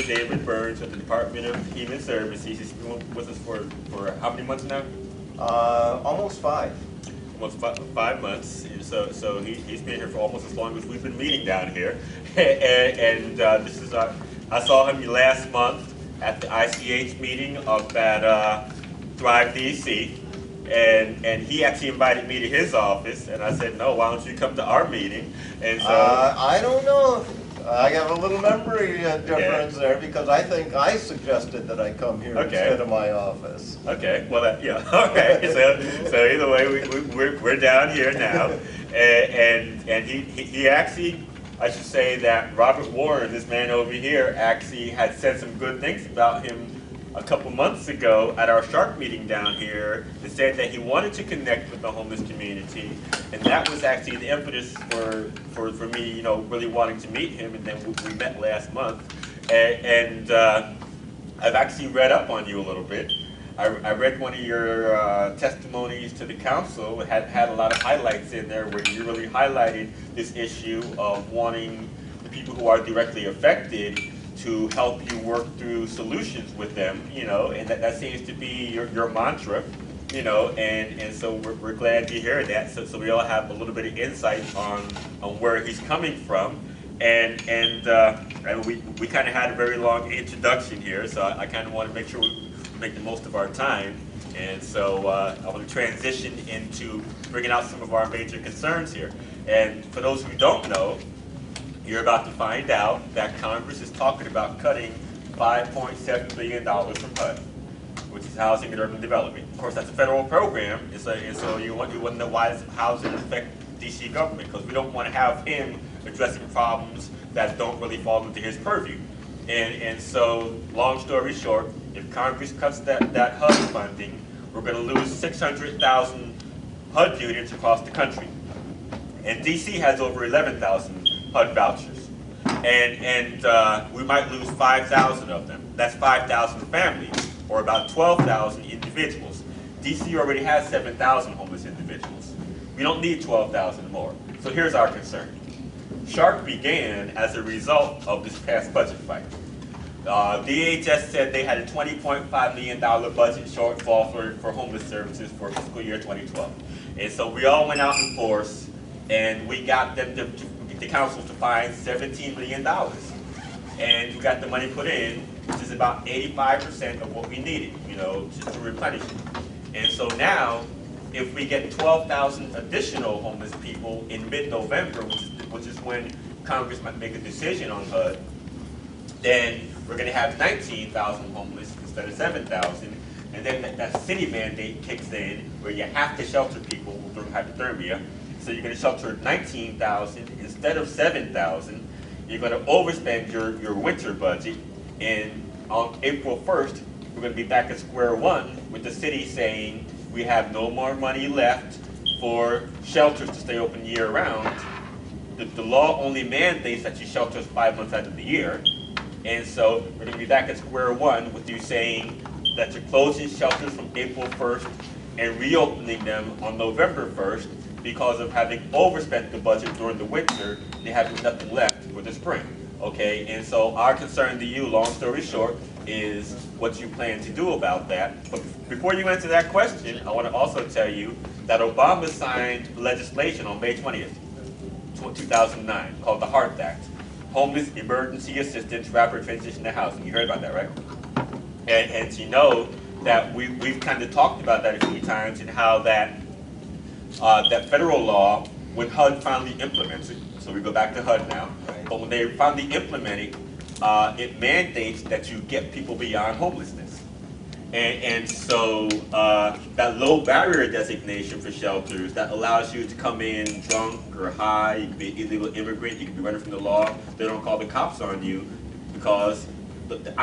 David Berns of the Department of Human Services. He's been with us for how many months now? Almost 5. Almost 5 months. So he's been here for almost as long as we've been meeting down here. and this is I saw him last month at the ICH meeting up at Thrive DC. And he actually invited me to his office, and I said, no, why don't you come to our meeting? And so I don't know. I have a little memory difference there, because I think I suggested that I come here instead of my office. Okay, well, yeah, okay. So either way, we're down here now, and he actually, I should say that Robert Warren, this man over here, actually had said some good things about him a couple months ago at our SHARC meeting down here, and said that he wanted to connect with the homeless community, and that was actually the impetus for me, you know, really wanting to meet him. And then we met last month, and I've actually read up on you a little bit. I read one of your testimonies to the council. It had a lot of highlights in there where you really highlighted this issue of wanting the people who are directly affected to help you work through solutions with them, you know, and that seems to be your mantra, you know, and so we're glad to hear that. So we all have a little bit of insight on where he's coming from, and we kind of had a very long introduction here, so I kind of want to make sure we make the most of our time, and so I want to transition into bringing out some of our major concerns here. And for those who don't know, you're about to find out that Congress is talking about cutting $5.7 billion from HUD, which is Housing and Urban Development. Of course, that's a federal program, and so you want to know how does it affect DC government, because we don't want to have him addressing problems that don't really fall into his purview. And so, long story short, if Congress cuts that HUD funding, we're going to lose 600,000 HUD units across the country. And DC has over 11,000 HUD vouchers, and we might lose 5,000 of them. That's 5,000 families, or about 12,000 individuals. DC already has 7,000 homeless individuals. We don't need 12,000 more. So here's our concern. SHARC began as a result of this past budget fight. DHS said they had a $20.5 million budget shortfall for homeless services for fiscal year 2012. And so we all went out in force, and we got them the council to find $17 million. And we got the money put in, which is about 85% of what we needed, you know, to replenish it. And so now, if we get 12,000 additional homeless people in mid-November, which is when Congress might make a decision on HUD, then we're going to have 19,000 homeless instead of 7,000. And then that city mandate kicks in, where you have to shelter people during hypothermia. So you're going to shelter 19,000 instead of 7,000. You're going to overspend your winter budget, and on April 1st, we're going to be back at square one with the city saying we have no more money left for shelters to stay open year-round. The law only mandates that you shelter 5 months out of the year, and so we're going to be back at square one with you saying that you're closing shelters from April 1st and reopening them on November 1st, because of having overspent the budget during the winter, they have nothing left for the spring. Okay, and so our concern to you, long story short, is what you plan to do about that. But before you answer that question, I want to also tell you that Obama signed legislation on May 20th, 2009, called the HART Act, Homeless Emergency Assistance Rapid Transition to Housing. You heard about that, right? And you know that we've kind of talked about that a few times, and how that federal law, when HUD finally implements it, so we go back to HUD now, but when they finally implement it, it mandates that you get people beyond homelessness. And so that low barrier designation for shelters that allows you to come in drunk or high, you can be an illegal immigrant, you can be running from the law, they don't call the cops on you, because the